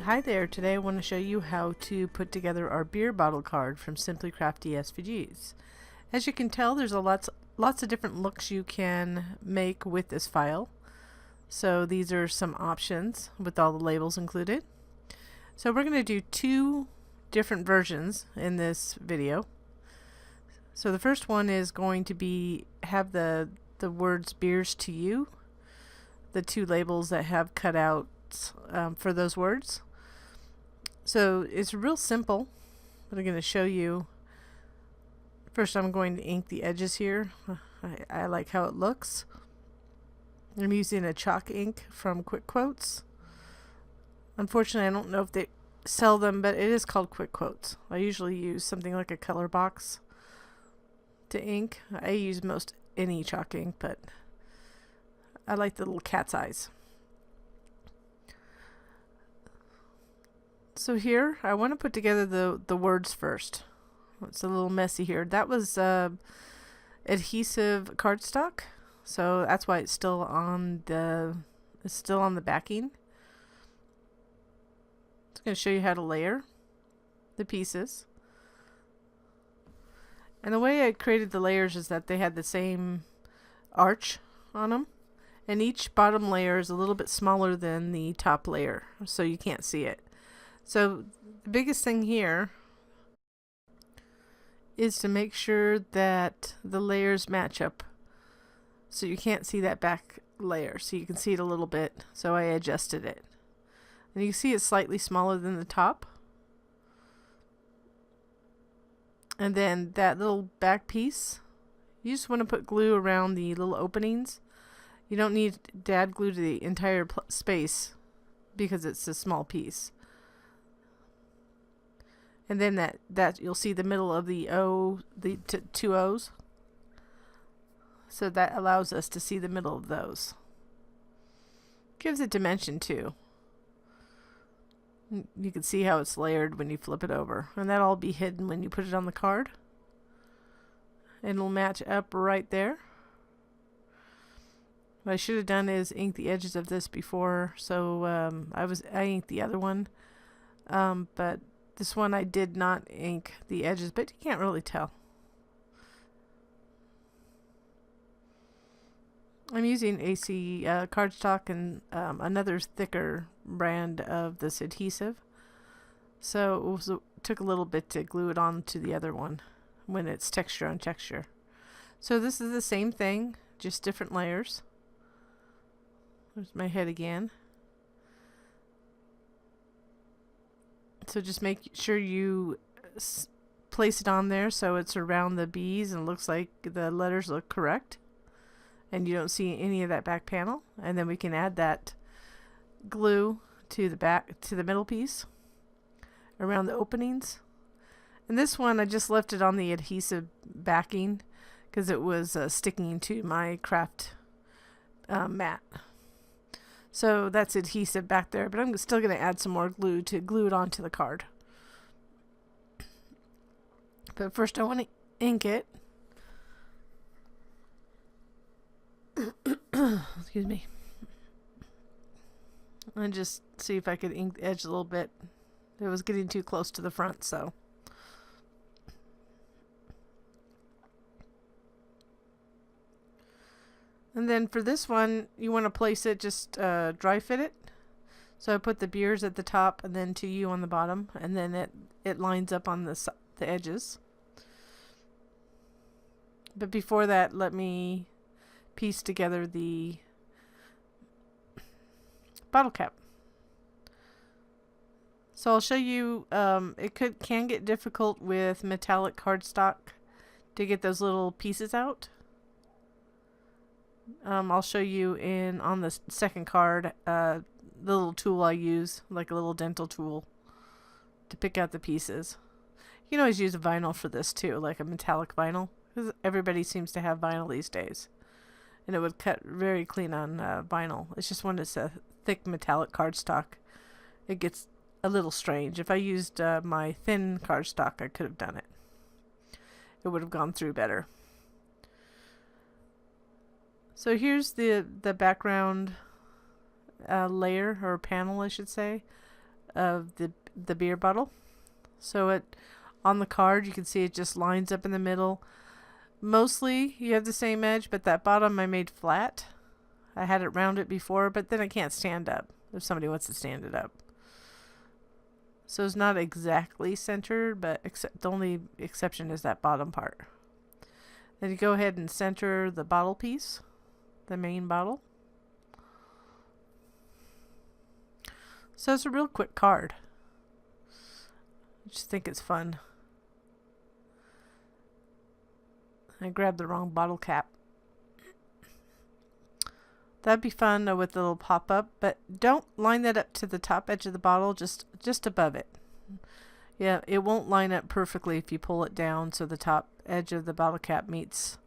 Hi there, today I want to show you how to put together our beer bottle card from Simply Crafty SVGs. As you can tell, there's lots of different looks you can make with this file. So these are some options with all the labels included. So we're going to do two different versions in this video. So the first one is going to have the words beers to you, the two labels that have cutouts for those words. So it's real simple, but I'm going to show you. First, I'm going to ink the edges here. I like how it looks. I'm using a chalk ink from Quick Quotes. Unfortunately, I don't know if they sell them, but it is called Quick Quotes. I usually use something like a color box to ink. I use most any chalk ink, but I like the little cat's eyes. So here, I want to put together the words first. It's a little messy here. That was adhesive cardstock, so that's why it's still on the backing. It's going to show you how to layer the pieces. And the way I created the layers is that they had the same arch on them, and each bottom layer is a little bit smaller than the top layer, so you can't see it. So the biggest thing here is to make sure that the layers match up. So you can't see that back layer, so you can see it a little bit. So I adjusted it. And you see it's slightly smaller than the top. And then that little back piece, you just want to put glue around the little openings. You don't need to add glue to the entire space because it's a small piece. And then that you'll see the middle of the O, the two O's. So that allows us to see the middle of those. Gives it dimension too. You can see how it's layered when you flip it over. And that'll all be hidden when you put it on the card. And it'll match up right there. What I should have done is ink the edges of this before. So I inked the other one. But this one I did not ink the edges, but you can't really tell. I'm using AC cardstock and another thicker brand of this adhesive. So it took a little bit to glue it on to the other one when it's texture on texture. So this is the same thing, just different layers. There's my head again. So just make sure you place it on there so it's around the B's and looks like the letters look correct. And you don't see any of that back panel. And then we can add that glue to the back, to the middle piece around the openings. And this one I just left it on the adhesive backing because it was sticking to my craft mat. So that's adhesive back there, but I'm still going to add some more glue to glue it onto the card. But first I want to ink it. Excuse me. And just see if I could ink the edge a little bit. It was getting too close to the front, so. And then for this one, you want to place it, just dry fit it. So I put the beers at the top and then to you on the bottom. And then it lines up on the edges. But before that, let me piece together the bottle cap. So I'll show you, it can get difficult with metallic cardstock to get those little pieces out. I'll show you on the second card the little tool I use, like a little dental tool, to pick out the pieces. You can always use a vinyl for this too, like a metallic vinyl, because everybody seems to have vinyl these days. And it would cut very clean on vinyl. It's just when it's a thick metallic cardstock, it gets a little strange. If I used my thin cardstock, I could have done it. It would have gone through better. So here's the background layer, or panel I should say, of the beer bottle. So it on the card you can see it just lines up in the middle. Mostly you have the same edge, but that bottom I made flat. I had it rounded before, but then I can't stand up if somebody wants to stand it up. So it's not exactly centered, but the only exception is that bottom part. Then you go ahead and center the bottle piece, the main bottle. So it's a real quick card. I just think it's fun. I grabbed the wrong bottle cap. That'd be fun with the little pop-up, but don't line that up to the top edge of the bottle, just above it. Yeah, it won't line up perfectly if you pull it down so the top edge of the bottle cap meets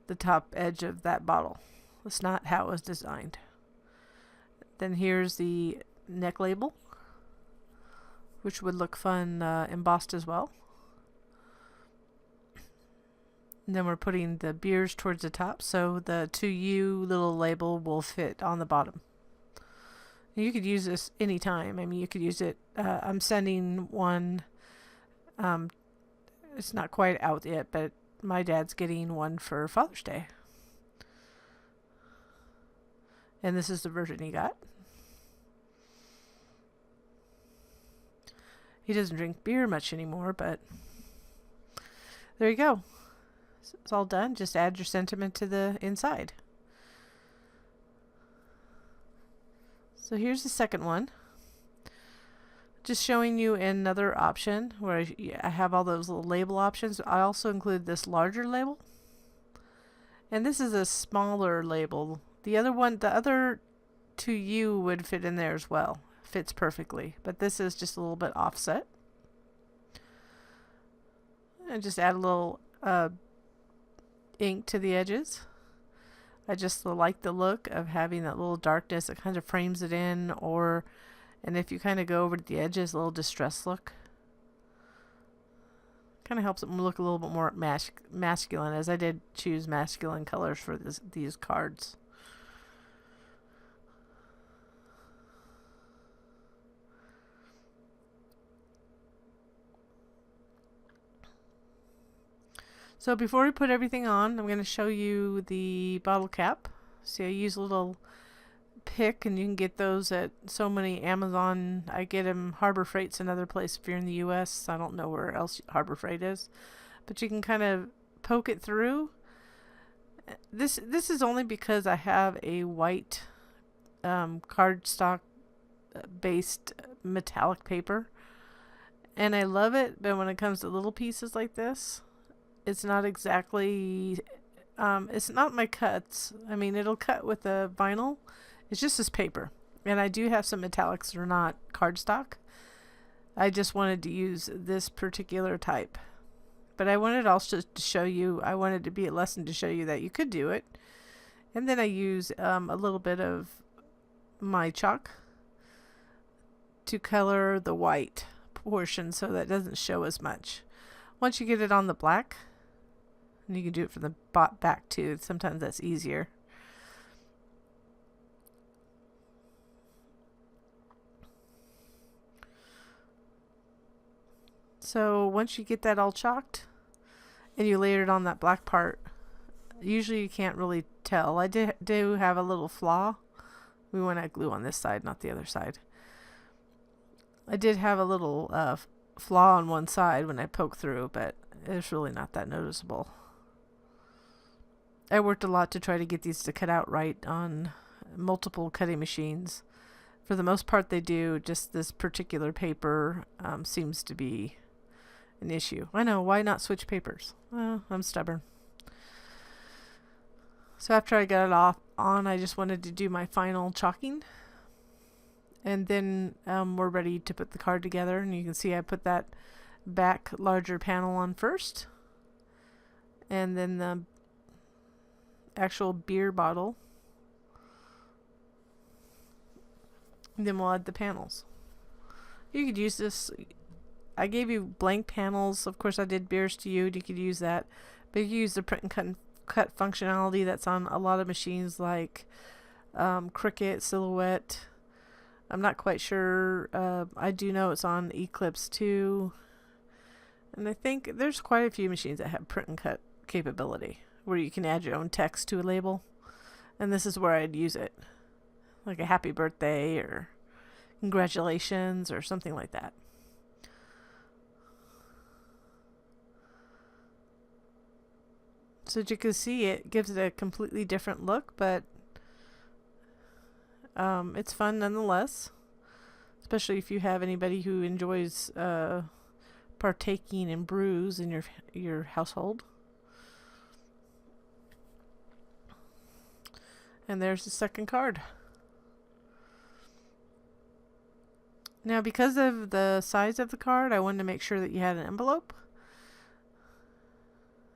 the top edge of that bottle. That's not how it was designed. Then here's the neck label, which would look fun embossed as well. And then we're putting the beers towards the top, so the "To You" little label will fit on the bottom. You could use this anytime. I mean, you could use it. I'm sending one. It's not quite out yet, but my dad's getting one for Father's Day. And this is the version he got. He doesn't drink beer much anymore, but there you go. It's all done. Just add your sentiment to the inside. So here's the second one. Just showing you another option where I have all those little label options. I also include this larger label. And this is a smaller label. The other "To You" would fit in there as well. Fits perfectly. But this is just a little bit offset. And just add a little ink to the edges. I just like the look of having that little darkness. It kind of frames it in, and if you kind of go over to the edges, a little distressed look. Kind of helps it look a little bit more masculine, as I did choose masculine colors for these cards. So before we put everything on, I'm going to show you the bottle cap. See, I use a little pick, and you can get those at so many Amazon. I get them. Harbor Freight's another place if you're in the U.S. I don't know where else Harbor Freight is. But you can kind of poke it through. This is only because I have a white cardstock based metallic paper. And I love it, but when it comes to little pieces like this, it's not exactly, it's not my cuts. I mean, it'll cut with the vinyl. It's just this paper. And I do have some metallics that are not cardstock. I just wanted to use this particular type. But I wanted also to show you, I wanted to be a lesson to show you that you could do it. And then I use a little bit of my chalk to color the white portion so that it doesn't show as much. Once you get it on the black, and you can do it from the back too. Sometimes that's easier. So once you get that all chalked and you layer it on that black part, usually you can't really tell. I do have a little flaw. We want to glue on this side, not the other side. I did have a little flaw on one side when I poked through, but it's really not that noticeable. I worked a lot to try to get these to cut out right on multiple cutting machines. For the most part they do. Just this particular paper seems to be an issue. I know, why not switch papers? Well, I'm stubborn. So after I got it on, I just wanted to do my final chalking. And then we're ready to put the card together. And you can see I put that back larger panel on first. And then the actual beer bottle. And then we'll add the panels. You could use this. I gave you blank panels. Of course, I did beers to you. You could use that. But you use the print and cut functionality that's on a lot of machines like Cricut, Silhouette. I'm not quite sure. I do know it's on Eclipse 2. And I think there's quite a few machines that have print and cut capability, where you can add your own text to a label. And this is where I'd use it. Like a happy birthday or congratulations or something like that. So as you can see, it gives it a completely different look, but it's fun nonetheless. Especially if you have anybody who enjoys partaking in brews in your household. And there's the second card. Now, because of the size of the card, I wanted to make sure that you had an envelope.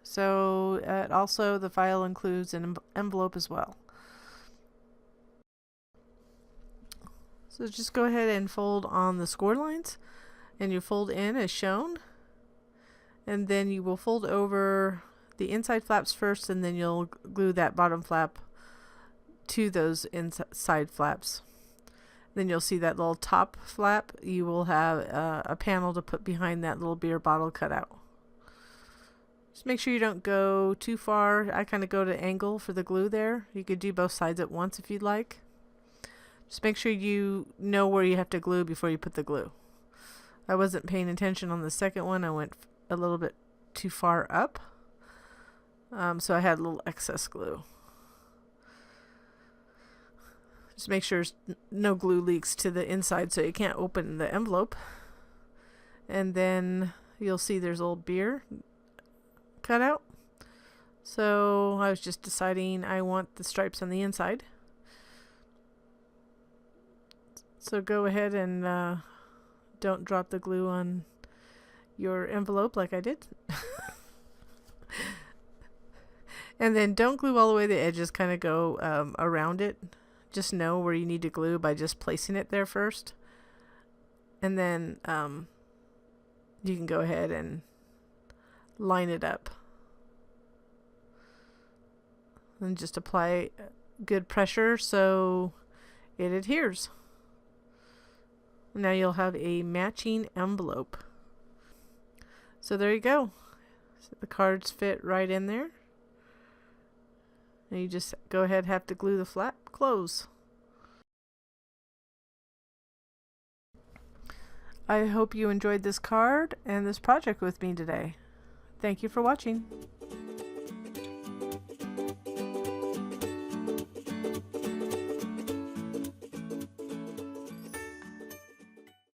So also the file includes an envelope as well. So just go ahead and fold on the score lines, and you fold in as shown, and then you will fold over the inside flaps first, and then you'll glue that bottom flap to those inside flaps. Then you'll see that little top flap. You will have a panel to put behind that little beer bottle cutout. Just make sure you don't go too far. I kind of go to angle for the glue there. You could do both sides at once if you'd like. Just make sure you know where you have to glue before you put the glue. I wasn't paying attention on the second one. I went a little bit too far up. So I had a little excess glue. Just make sure no glue leaks to the inside so you can't open the envelope. And then you'll see there's a little beer cut out. So I was just deciding I want the stripes on the inside. So go ahead and don't drop the glue on your envelope like I did. And then don't glue all the way to the edges, kind of go around it. Just know where you need to glue by just placing it there first. And then you can go ahead and line it up. And just apply good pressure so it adheres. Now you'll have a matching envelope. So there you go. So the cards fit right in there. And you just go ahead and have to glue the flap close. I hope you enjoyed this card and this project with me today. Thank you for watching.